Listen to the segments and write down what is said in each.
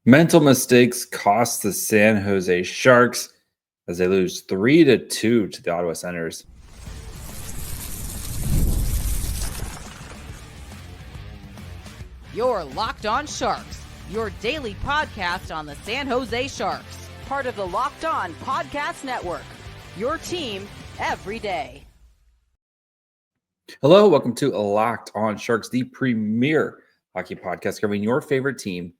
Mental mistakes cost the San Jose Sharks as they lose 3-2 to the Ottawa Senators. You're Locked On Sharks, your daily podcast on the San Jose Sharks, part of the Locked On Podcast Network, your team every day. Hello, welcome to Locked On Sharks, the premier hockey podcast covering your favorite team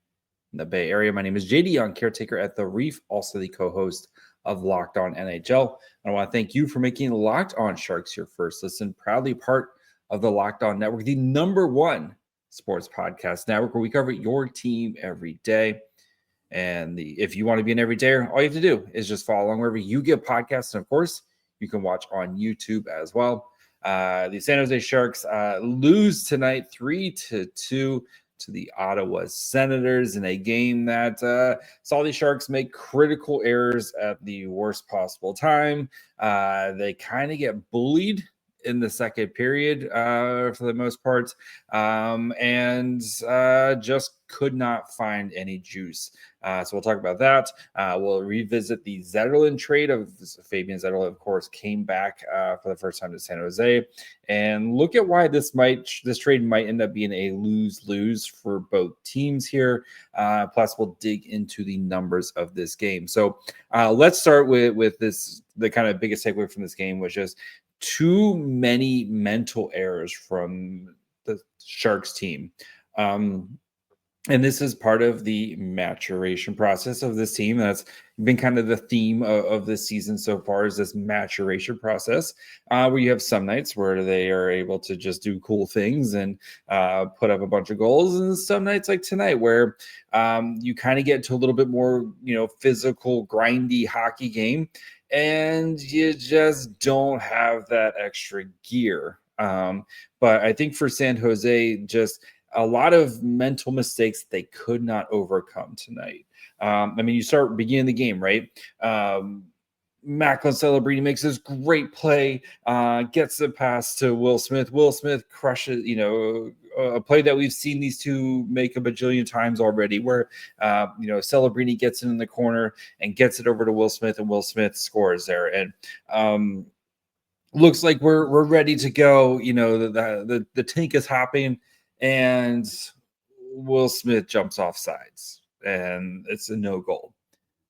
in the Bay Area. My name is JD Young, caretaker at The Reef, also the co-host of Locked On NHL. And I want to thank you for making Locked On Sharks your first listen, proudly part of the Locked On Network, the number one sports podcast network where we cover your team every day. And if you want to be an everydayer, all you have to do is just follow along wherever you get podcasts. And of course, you can watch on YouTube as well. The San Jose Sharks lose tonight 3-2 to the Ottawa Senators in a game that saw the Sharks make critical errors at the worst possible time. They kind of get bullied in the second period for the most part, and just could not find any juice. So we'll talk about that. We'll revisit the Zetterlund trade of Fabian Zetterlund, of course, came back for the first time to San Jose, and look at why this trade might end up being a lose-lose for both teams here. Plus, we'll dig into the numbers of this game. So let's start with this. The kind of biggest takeaway from this game was just too many mental errors from the Sharks team. And this is part of the maturation process of this team. That's been kind of the theme of this season so far, is this maturation process, where you have some nights where they are able to just do cool things and put up a bunch of goals, and some nights like tonight where you kind of get to a little bit more, physical, grindy hockey game, and you just don't have that extra gear. But I think for San Jose, just a lot of mental mistakes they could not overcome tonight. You start beginning the game, right? Macklin Celebrini makes this great play, gets the pass to Will Smith. Will Smith crushes, a play that we've seen these two make a bajillion times already, where Celebrini gets in the corner and gets it over to Will Smith, and Will Smith scores there. And looks like we're ready to go. The tank is hopping, and Will Smith jumps off sides, and it's a no goal,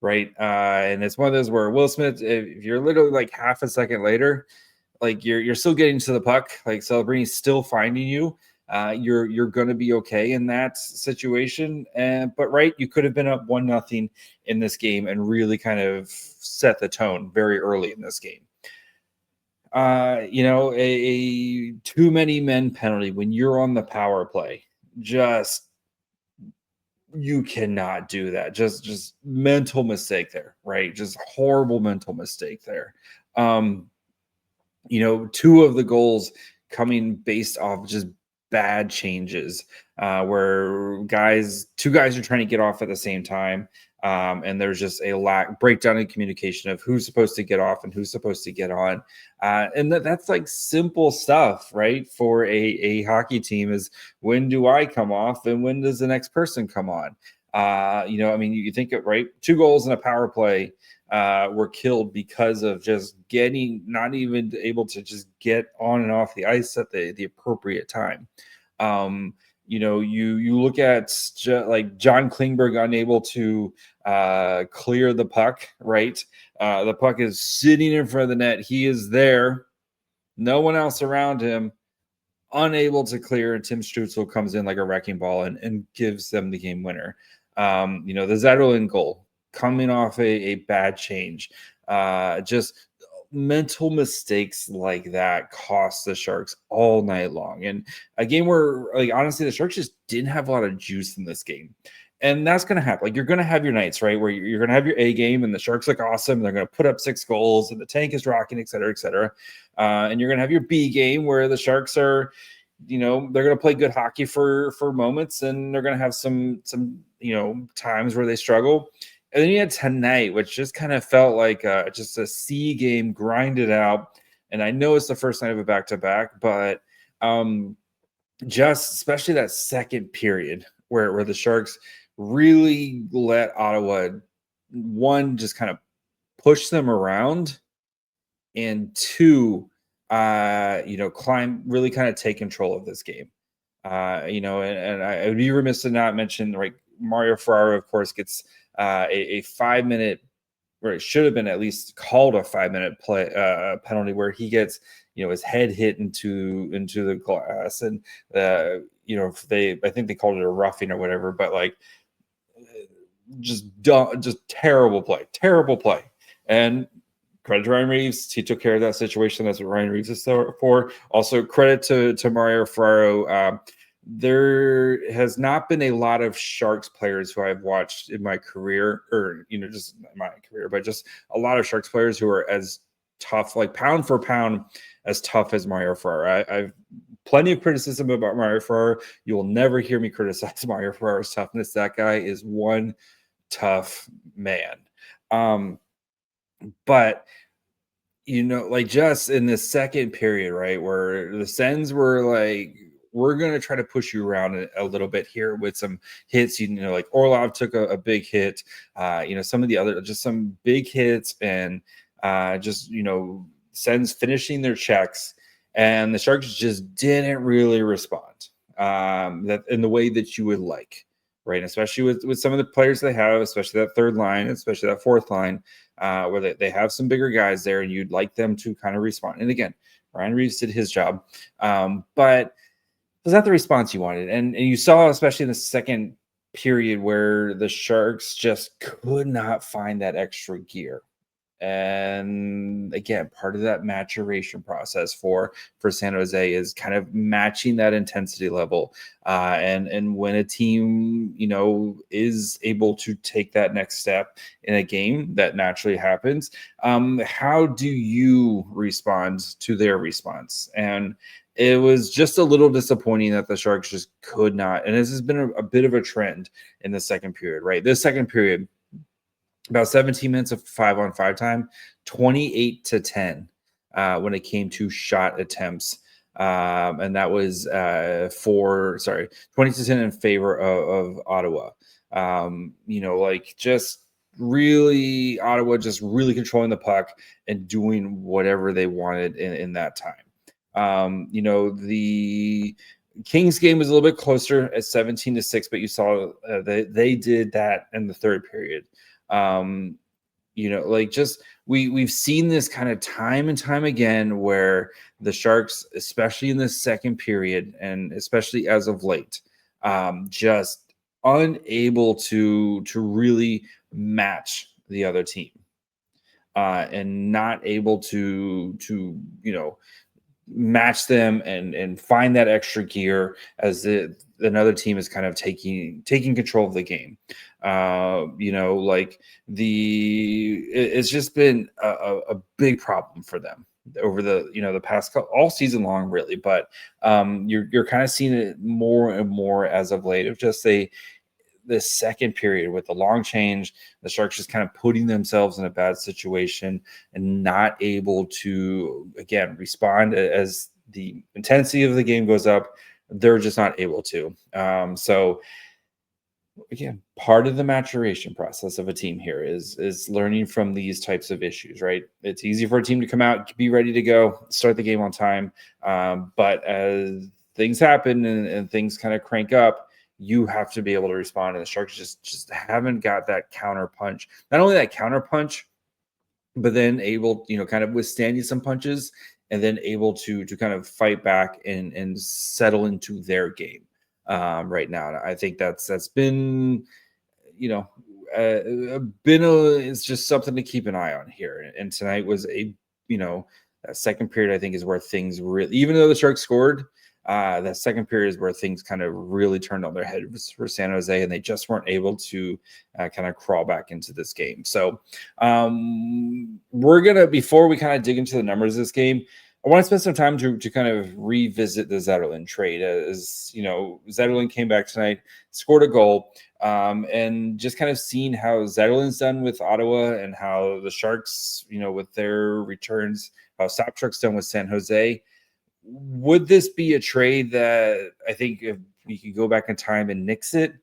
right? And it's one of those where Will Smith, if you're literally like half a second later, like you're still getting to the puck, like Celebrini's still finding you, you're going to be okay in that situation. But right, you could have been up 1-0 in this game and really kind of set the tone very early in this game. A too many men penalty when you're on the power play, you cannot do that. Just mental mistake there, right? Just horrible mental mistake there. Two of the goals coming based off just bad changes, where two guys are trying to get off at the same time. And there's just a breakdown in communication of who's supposed to get off and who's supposed to get on. And that's like simple stuff, right? For a hockey team, is when do I come off and when does the next person come on? You think it, right? 2 goals in a power play were killed because of just not even able to just get on and off the ice at the appropriate time. You look at like John Klingberg unable to clear the puck, right? The puck is sitting in front of the net. He is there. No one else around him, unable to clear. And Tim Stützle comes in like a wrecking ball and gives them the game winner. The Zetterlund goal coming off a bad change. Just mental mistakes like that cost the Sharks all night long. And a game where, like, honestly, the Sharks just didn't have a lot of juice in this game. And that's going to happen. Like, you're going to have your nights, right, where you're going to have your A game and the Sharks look awesome. They're going to put up 6 goals and the tank is rocking, et cetera, et cetera. And you're going to have your B game where the Sharks are, they're going to play good hockey for moments, and they're going to have some times where they struggle. And then you had tonight, which just kind of felt like just a C game grinded out. And I know it's the first night of a back-to-back, but just especially that second period where the Sharks really let Ottawa, one, just kind of push them around, and two, really kind of take control of this game. And I would be remiss to not mention, like, Mario Ferraro, of course, gets a 5-minute, or it should have been at least called a 5-minute play penalty, where he gets, his head hit into the glass, and I think they called it a roughing or whatever, but like, just terrible play. And credit to Ryan Reeves, he took care of that situation. That's what Ryan Reeves is there for. Also, credit to Mario Ferraro. There has not been a lot of Sharks players who I've watched in my career, or just my career, but just a lot of Sharks players who are as tough, like pound for pound, as tough as Mario Ferraro. I've plenty of criticism about Mario Ferraro. You will never hear me criticize Mario Ferraro's toughness. That guy is one tough man. But like, just in the second period, right, where the Sens were like, we're going to try to push you around a little bit here with some hits, like Orlov took a big hit, some of the other, just some big hits, and Sens finishing their checks, and the Sharks just didn't really respond that in the way that you would like, right? Especially with some of the players they have, especially that third line, especially that fourth line, where they have some bigger guys there, and you'd like them to kind of respond. And again, Ryan Reeves did his job, but was that the response you wanted? And you saw, especially in the second period, where the Sharks just could not find that extra gear. And again, part of that maturation process for San Jose is kind of matching that intensity level. And when a team, is able to take that next step in a game, that naturally happens. How do you respond to their response? And it was just a little disappointing that the Sharks just could not. And this has been a bit of a trend in the second period, right? This second period, about 17 minutes of 5-on-5 time, 28-10 when it came to shot attempts. And that was 20-10 in favor of Ottawa. Just really, Ottawa just really controlling the puck and doing whatever they wanted in that time. The Kings game was a little bit closer at 17-6, but you saw they did that in the third period. We've seen this kind of time and time again, where the Sharks, especially in the second period, and especially as of late, just unable to really match the other team, and not able to match them and find that extra gear as another team is kind of taking control of the game. It's just been a big problem for them over the past all season long, really. But you're kind of seeing it more and more as of late, of just the second period with the long change, the Sharks just kind of putting themselves in a bad situation and not able to, again, respond as the intensity of the game goes up. They're just not able to. So again, part of the maturation process of a team here is learning from these types of issues, right? It's easy for a team to come out, be ready to go, start the game on time. But as things happen and things kind of crank up, you have to be able to respond. And the Sharks just haven't got that counter punch. Not only that counter punch, but then able, kind of withstanding some punches, and then able to kind of fight back and settle into their game right now. And I think that's been, it's just something to keep an eye on here. And tonight was that second period, I think, is where things really, even though the Sharks scored, that second period is where things kind of really turned on their head for San Jose, and they just weren't able to kind of crawl back into this game. So we're going to, before we kind of dig into the numbers of this game, I want to spend some time to kind of revisit the Zetterlund trade. As Zetterlund came back tonight, scored a goal, and just kind of seeing how Zetterlund's done with Ottawa and how the Sharks, with their returns, how Sopchuk's done with San Jose. Would this be a trade that I think if we could go back in time and nix it,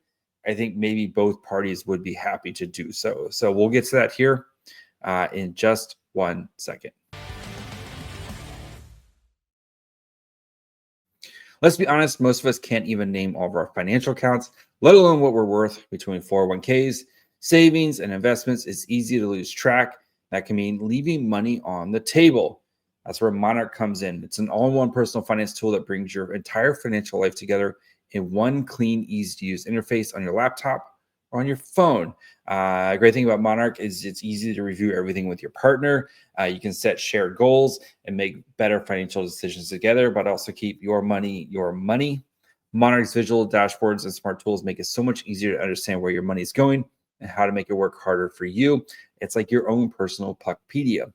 I think maybe both parties would be happy to do so. So we'll get to that here in just 1 second. Let's be honest, most of us can't even name all of our financial accounts, let alone what we're worth between 401ks, savings, and investments. It's easy to lose track. That can mean leaving money on the table. That's where Monarch comes in. It's an all-in-one personal finance tool that brings your entire financial life together in one clean, easy-to-use interface on your laptop or on your phone. Great thing about Monarch is it's easy to review everything with your partner. You can set shared goals and make better financial decisions together, but also keep your money your money. Monarch's visual dashboards and smart tools make it so much easier to understand where your money is going and how to make it work harder for you. It's like your own personal Puckpedia.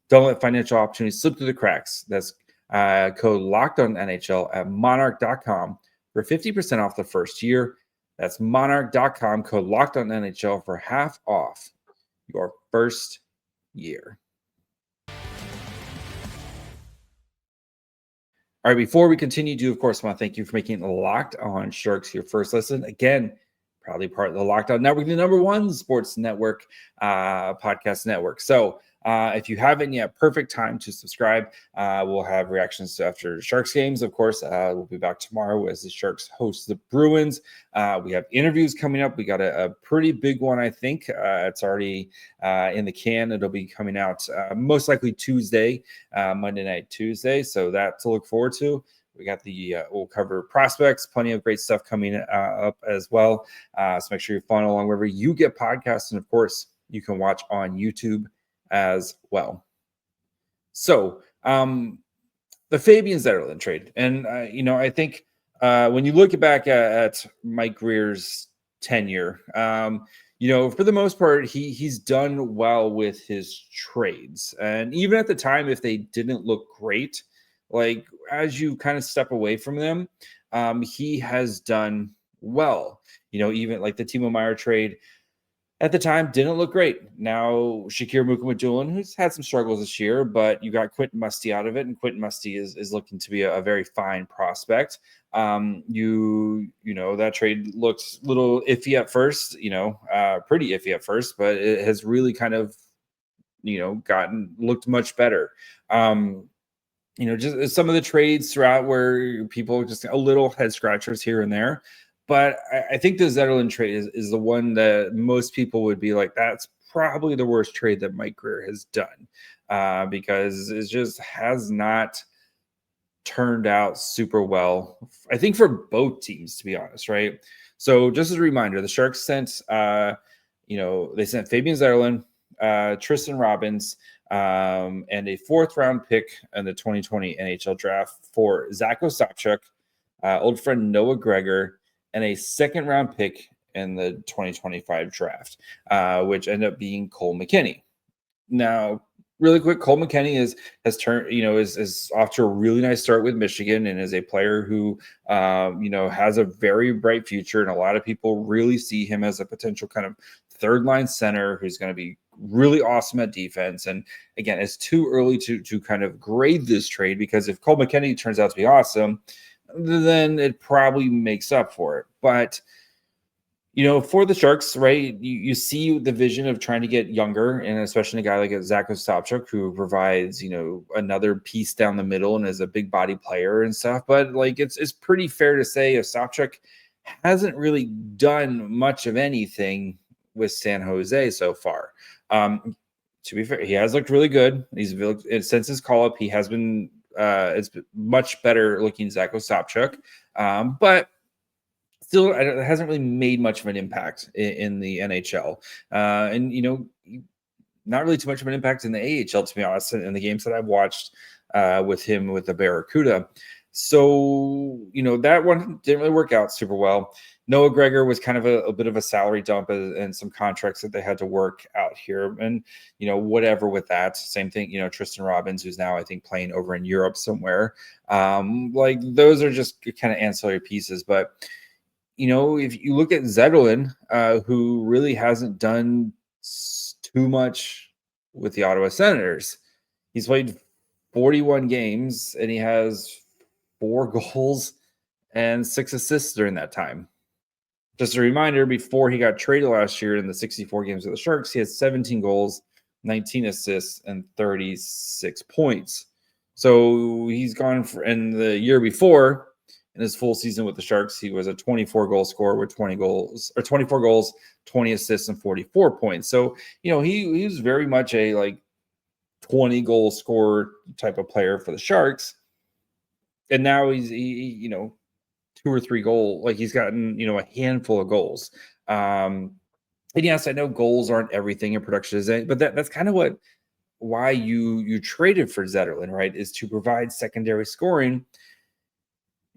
Don't let financial opportunities slip through the cracks. That's code LOCKEDONNHL at monarch.com for 50% off the first year. That's monarch.com, code LOCKEDONNHL for half off your first year. All right, before we continue, do of course want to thank you for making Locked On Sharks your first listen. Again, proudly part of the Locked On Network, the #1 sports network, podcast network. So if you haven't yet, perfect time to subscribe. We'll have reactions after Sharks games, of course. We'll be back tomorrow as the Sharks host the Bruins. We have interviews coming up. We got a pretty big one, I think. It's already in the can. It'll be coming out most likely Tuesday, Monday Night Tuesday. So that to look forward to. We got we'll cover prospects, plenty of great stuff coming up as well. So make sure you're following along wherever you get podcasts. And of course, you can watch on YouTube as well. So the Fabian Zetterlund trade. And, I think when you look back at Mike Greer's tenure, for the most part, he's done well with his trades. And even at the time, if they didn't look great, like as you kind of step away from them, he has done well. Even like the Timo Meier trade at the time didn't look great. Now Shakir Mukhamadullin, who's had some struggles this year, but you got Quentin Musty out of it, and Quentin Musty is looking to be a very fine prospect. That trade looked a little iffy at first, pretty iffy at first, but it has really kind of looked much better. Just some of the trades throughout where people just a little head scratchers here and there. But I think the Zetterlund trade is the one that most people would be like, that's probably the worst trade that Mike Greer has done because it just has not turned out super well, I think, for both teams, to be honest, right? So just as a reminder, the Sharks sent, they sent Fabian Zetterlund, Tristan Robbins, and a 4th-round pick in the 2020 NHL draft for Zach Ostapchuk, old friend Noah Gregor, and a 2nd-round pick in the 2025 draft, which ended up being Cole McKinney. Now, really quick, Cole McKinney is off to a really nice start with Michigan and is a player who, has a very bright future. And a lot of people really see him as a potential kind of 3rd-line center who's going to be really awesome at defense. And again, it's too early to kind of grade this trade because if Cole McKinney turns out to be awesome, then it probably makes up for it. But, for the Sharks, right, you see the vision of trying to get younger, and especially a guy like Zach Ostapchuk who provides, another piece down the middle and is a big body player and stuff. But, it's pretty fair to say Ostapchuk hasn't really done much of anything with San Jose so far. To be fair, he has looked really good. Since his call-up, he has been it's much better looking Zach Ostapchuk, but still it hasn't really made much of an impact in the NHL, and not really too much of an impact in the AHL, to be honest, in the games that I've watched with him with the Barracuda. So that one didn't really work out super well. Noah Gregor was kind of a bit of a salary dump and some contracts that they had to work out here. And, whatever with that. Same thing, Tristan Robbins, who's now, I think, playing over in Europe somewhere. Those are just kind of ancillary pieces. But, if you look at Zetterlund, who really hasn't done too much with the Ottawa Senators, he's played 41 games and he has 4 goals and 6 assists during that time. Just a reminder, before he got traded last year in the 64 games with the Sharks, he had 17 goals, 19 assists, and 36 points. So he's gone for, and the year before, in his full season with the Sharks, he was a 24 goal scorer with 24 goals, 20 assists, and 44 points. So, he was very much a like 20 goal scorer type of player for the Sharks. And now he's 2 or 3 goal, like he's gotten, a handful of goals. And yes, I know goals aren't everything in production, but that's kind of why you traded for Zetterlund, right? Is to provide secondary scoring.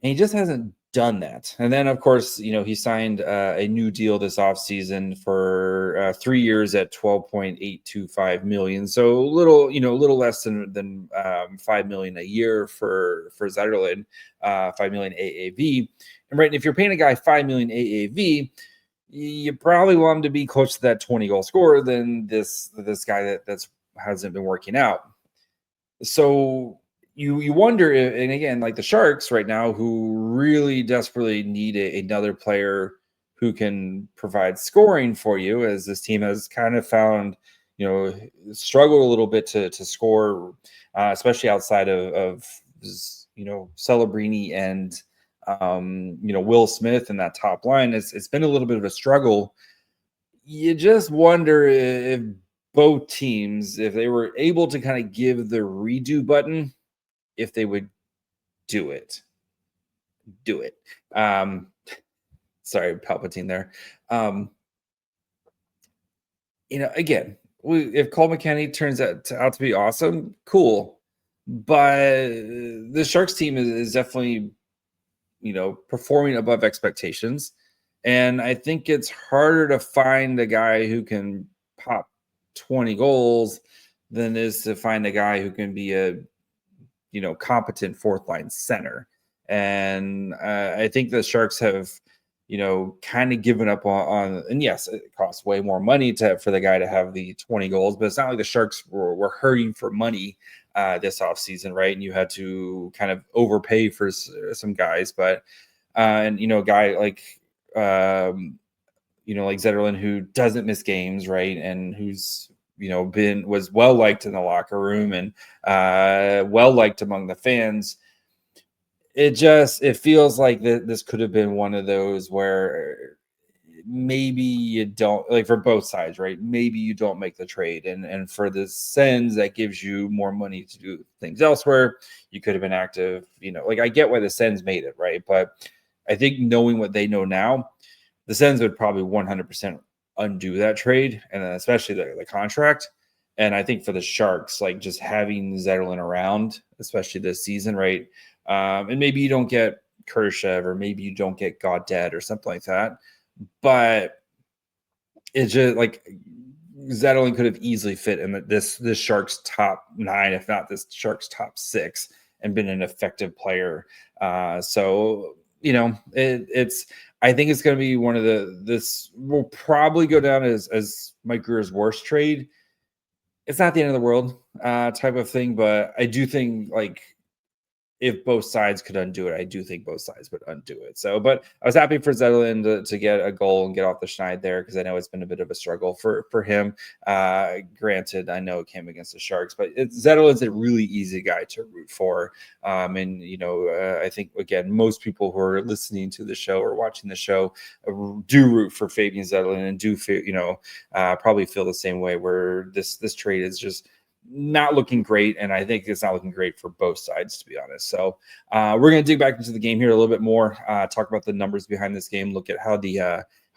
And he just hasn't done that. And then, of course, he signed a new deal this offseason for 3 years at $12.825 million. So a little less than $5 million a year for Zetterlund, $5 million AAV. And right, if you're paying a guy $5 million AAV, you probably want him to be close to that 20 goal scorer than this guy that's hasn't been working out. So you wonder if, and again, like the Sharks right now, who really desperately need another player who can provide scoring for you, as this team has kind of found, struggled a little bit to score, especially outside of Celebrini and Will Smith in that top line. It's been a little bit of a struggle. You just wonder if both teams, if they were able to kind of give the redo button, if they would do it. Sorry, Palpatine there. Again, if Cole McKenney turns out to be awesome, cool. But the Sharks team is definitely, performing above expectations. And I think it's harder to find a guy who can pop 20 goals than it is to find a guy who can be a competent fourth line center. And I think the Sharks have, kind of given up on, and yes, it costs way more money for the guy to have the 20 goals, but it's not like the Sharks were hurting for money this offseason, right? And you had to kind of overpay for some guys, but, and, a guy like, like Zetterlund, who doesn't miss games, right? And who's, was well liked in the locker room and well liked among the fans. It feels like this could have been one of those where maybe you don't, like, for both sides, right? Maybe you don't make the trade, and for the Sens, that gives you more money to do things elsewhere. You could have been active, like, I get why the Sens made it, right? But I think knowing what they know now, the Sens would probably 100% undo that trade, and then especially the contract. And I think for the Sharks, like, just having Zetterlund around, especially this season, right? And maybe you don't get Kurashev, or maybe you don't get Gaudette or something like that. But it's just like Zetterlund could have easily fit in this Sharks top 9, if not this Sharks top 6, and been an effective player. So it's. I think it's going to be one of this will probably go down as Mike Grier's worst trade. It's not the end of the world type of thing, but I do think, like, if both sides could undo it, I do think both sides would undo it. So, but I was happy for Zetterlund to get a goal and get off the schneid there, because I know it's been a bit of a struggle for him. Granted, I know it came against the Sharks, but Zetterlund's a really easy guy to root for. And, I think, again, most people who are listening to the show or watching the show do root for Fabian Zetterlund and do feel, probably feel the same way, where this trade is just not looking great, and I think it's not looking great for both sides, to be honest. So we're going to dig back into the game here a little bit more, talk about the numbers behind this game, look at how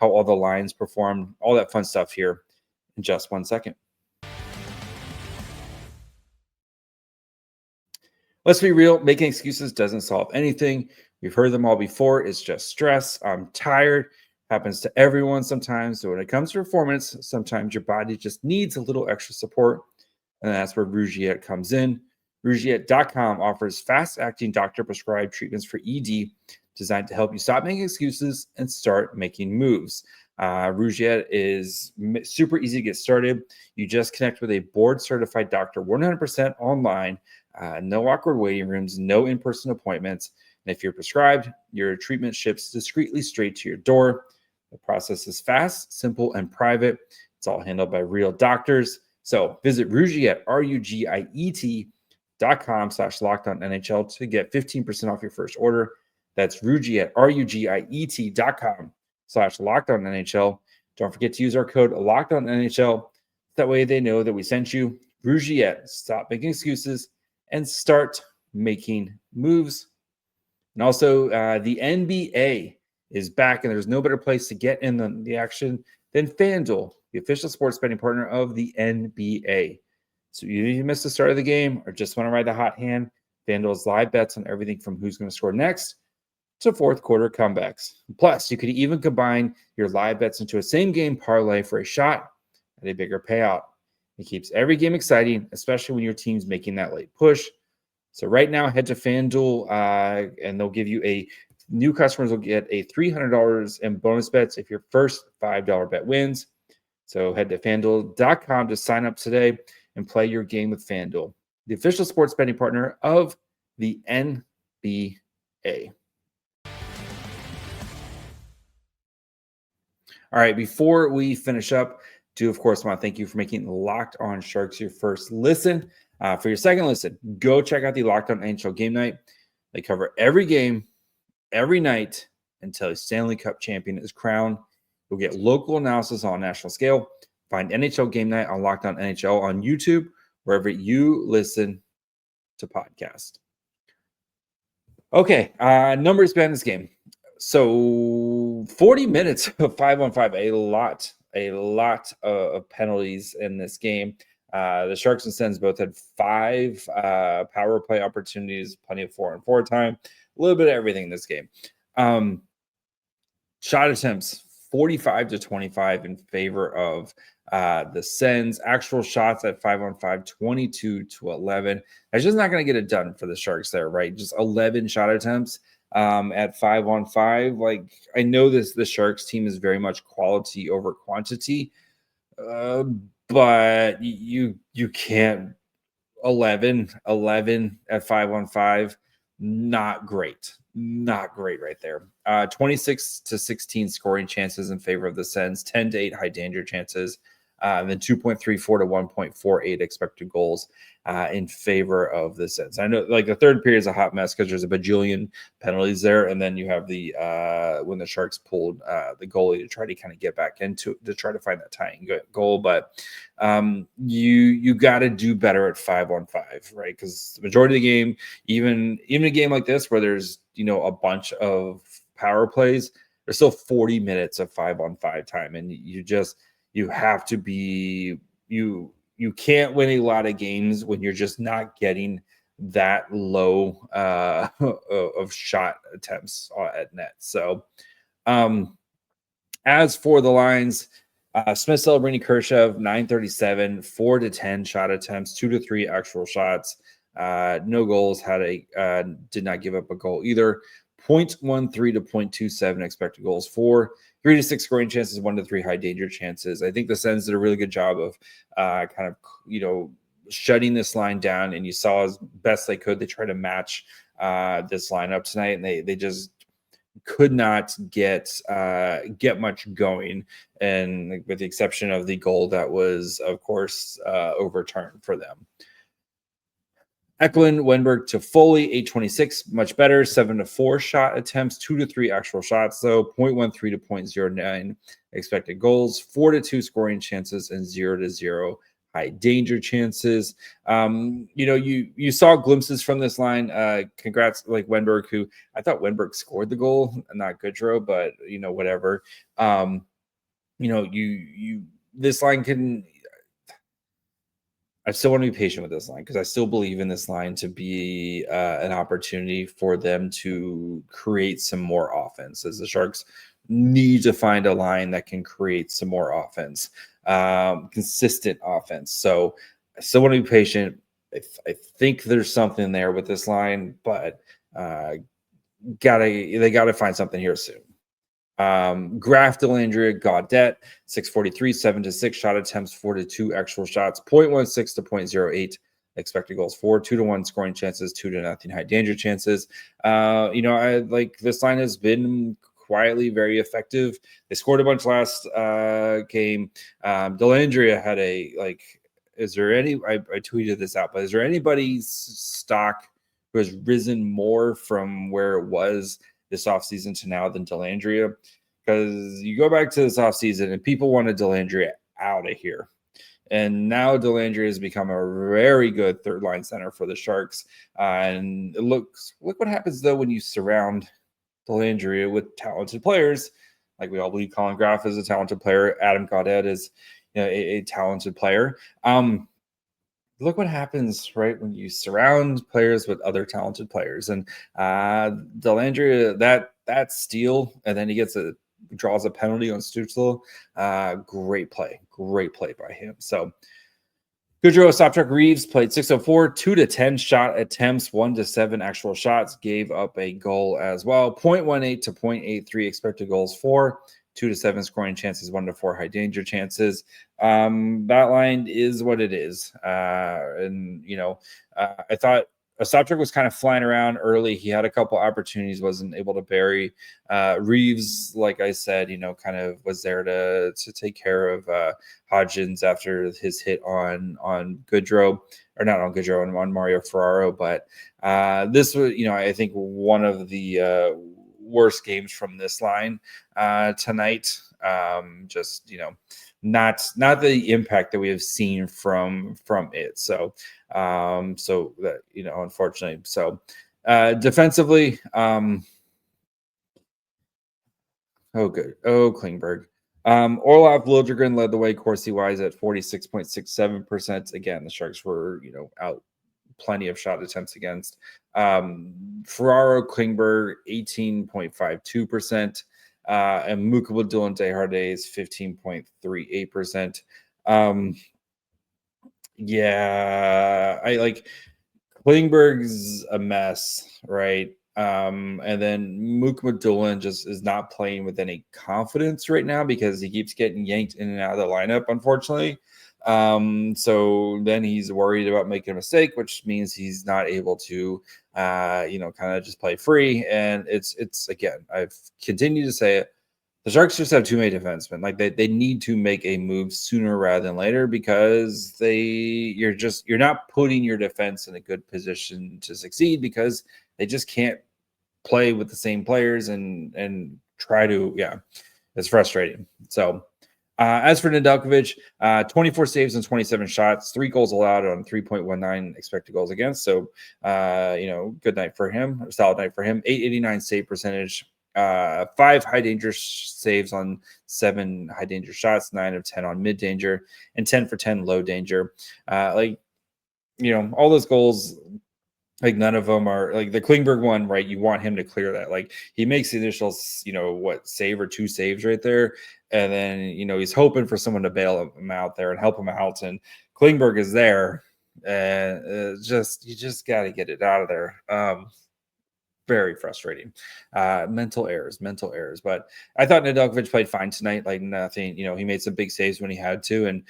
all the lines performed, all that fun stuff here in just 1 second. Let's be real, making excuses doesn't solve anything. We've heard them all before. It's just stress. I'm tired. Happens to everyone sometimes. So when it comes to performance, sometimes your body just needs a little extra support. And that's where Rougiette comes in. Rougiette.com offers fast-acting doctor-prescribed treatments for ED designed to help you stop making excuses and start making moves. Rougiette is super easy to get started. You just connect with a board-certified doctor 100% online. No awkward waiting rooms, no in-person appointments. And if you're prescribed, your treatment ships discreetly straight to your door. The process is fast, simple, and private. It's all handled by real doctors. So visit Rugiet, RUGIET.com/LockedOnNHL to get 15% off your first order. That's Rugiet, RUGIET.com/LockedOnNHL. Don't forget to use our code LockedOnNHL. That way they know that we sent you. Rugiet, stop making excuses and start making moves. And also, the NBA is back, and there's no better place to get in the action than FanDuel, the official sports betting partner of the NBA. So you didn't miss the start of the game or just want to ride the hot hand, FanDuel's live bets on everything from who's going to score next to fourth quarter comebacks. Plus, you could even combine your live bets into a same-game parlay for a shot at a bigger payout. It keeps every game exciting, especially when your team's making that late push. So right now, head to FanDuel, and they'll give you new customers will get a $300 in bonus bets if your first $5 bet wins. So head to FanDuel.com to sign up today and play your game with FanDuel, the official sports betting partner of the NBA. All right, before we finish up, do of course want to thank you for making Locked On Sharks your first listen. For your second listen, go check out the Locked On NHL Game Night. They cover every game, every night until a Stanley Cup champion is crowned. You'll get local analysis on a national scale. Find NHL Game Night on Locked On NHL on YouTube, wherever you listen to podcasts. Okay, numbers behind this game. So 40 minutes of 5-on-5, a lot of penalties in this game. The Sharks and Sens both had 5 power play opportunities, plenty of 4-on-4 time, a little bit of everything in this game. Shot attempts 45-25 in favor of the Sens. Actual shots at 5-on-5, 22-11. That's just not going to get it done for the Sharks there, right? Just 11 shot attempts at 5-on-5. Like, I know the Sharks team is very much quality over quantity, but you can't 11 at 5-on-5. Not great right there. 26-16 scoring chances in favor of the Sens, 10-8 high danger chances, and then 2.34 to 1.48 expected goals in favor of the Sens. I know, like, the third period is a hot mess because there's a bajillion penalties there, and then you have the when the Sharks pulled the goalie to try to kind of get back into to try to find that tying goal. But you got to do better at 5-on-5, right? Because the majority of the game, even a game like this where there's a bunch of power plays, there's still 40 minutes of 5-on-5 time, and you have to be you can't win a lot of games when you're just not getting that low of shot attempts at net. So as for the lines, Smith, Celebrini, Kershev, 937, 4-10 shot attempts, 2-3 actual shots, no goals, did not give up a goal either. 0.13 to 0.27 expected goals for, 3-6 scoring chances, 1-3 high danger chances. I think the Sens did a really good job of kind of shutting this line down, and you saw as best they could. They tried to match this lineup tonight, and they just could not get much going, and with the exception of the goal that was, of course, overturned for them. Macklin, Wenberg to Foley, 826, much better, 7-4 shot attempts, 2-3 actual shots, though, 0.13 to 0.09 expected goals, 4-2 scoring chances, and 0-0 high danger chances. You saw glimpses from this line. Congrats, like Wenberg, who I thought Wenberg scored the goal, not Goodrow, but whatever. This line can. I still want to be patient with this line because I still believe in this line to be an opportunity for them to create some more offense, as the Sharks need to find a line that can create some more offense, consistent offense. So I still want to be patient. I think there's something there with this line, but they gotta find something here soon. Graf, Delandria, Gaudette, 643, 7-6 shot attempts, 4-2 actual shots, 0.16 to 0.08 expected goals for, 2-1 scoring chances, 2-0 high danger chances. I like this line has been quietly very effective. They scored a bunch last game. Dellandrea had is there any, I tweeted this out, but is there anybody's stock who has risen more from where it was this offseason to now than Dellandrea? Because you go back to this offseason and people wanted Dellandrea out of here. And now Dellandrea has become a very good third line center for the Sharks. And look what happens though when you surround Dellandrea with talented players. Like we all believe Colin Gaffes is a talented player. Adam Gaudette is a talented player. Look what happens, right, when you surround players with other talented players. And Dellandrea, that steal, and then he draws a penalty on Stützle. Great play by him. So Goodrow, Sopchak, Reeves played 604, 2-10 shot attempts, 1-7 actual shots, gave up a goal as well. 0.18 to 0.83 expected goals for, 2-7 scoring chances, 1-4 high danger chances. That line is what it is. I thought Sopchak was kind of flying around early. He had a couple opportunities, wasn't able to bury. Reeves, like I said, kind of was there to take care of Hodgins after his hit on Goodrow, or not on Goodrow, on Mario Ferraro. But this was, I think one of the worst games from this line tonight. Not the impact that we have seen from it. So that, unfortunately. So defensively, Klingberg. Orlov Liljegren led the way, Corsi-wise, at 46.67%. Again, the Sharks were, out plenty of shot attempts against. Ferraro, Klingberg, 18.52%. And Mukaba Dylan Desharnais, 15.38%. I like Klingberg's a mess, right? And then Mukaba Dylan just is not playing with any confidence right now because he keeps getting yanked in and out of the lineup, unfortunately. So then he's worried about making a mistake, which means he's not able to, kind of just play free. And it's again, I've continued to say it. The Sharks just have too many defensemen. Like they need to make a move sooner rather than later because you're not putting your defense in a good position to succeed because they just can't play with the same players and try to, it's frustrating. So as for Nedeljkovic, 24 saves and 27 shots, 3 goals allowed on 3.19 expected goals against. So, good night for him, or solid night for him. 889 save percentage, 5 high danger saves on 7 high danger shots, 9 of 10 on mid danger, and 10 for 10 low danger. All those goals, like none of them are like the Klingberg one, right? You want him to clear that. Like he makes the initial, save or 2 saves right there. And then, he's hoping for someone to bail him out there and help him out. And Klingberg is there. And you just got to get it out of there. Very frustrating. Mental errors. But I thought Nedeljkovic played fine tonight. Like nothing, he made some big saves when he had to. And,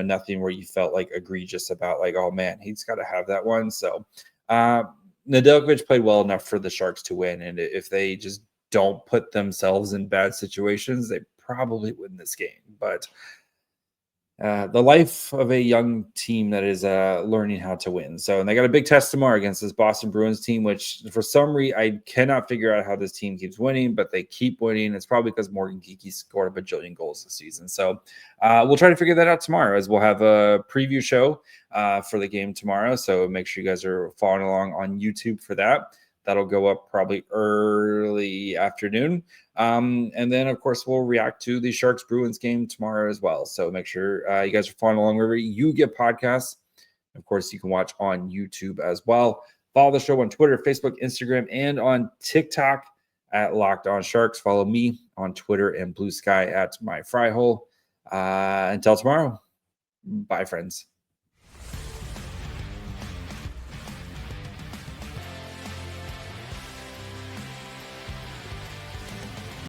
nothing where you felt like egregious about like, oh man, he's got to have that one. So Nedeljkovic played well enough for the Sharks to win. And if they just don't put themselves in bad situations, they probably win this game. But the life of a young team that is learning how to win. So, and they got a big test tomorrow against this Boston Bruins team, which for some reason I cannot figure out how this team keeps winning, but they keep winning. It's probably because Morgan Geekie scored a bajillion goals this season. So we'll try to figure that out tomorrow, as we'll have a preview show for the game tomorrow. So make sure you guys are following along on YouTube for that. That'll go up probably early afternoon. And then, of course, we'll react to the Sharks-Bruins game tomorrow as well. So make sure you guys are following along wherever you get podcasts. Of course, you can watch on YouTube as well. Follow the show on Twitter, Facebook, Instagram, and on TikTok at Locked On Sharks. Follow me on Twitter and Blue Sky at My Fry Hole. Until tomorrow, bye, friends.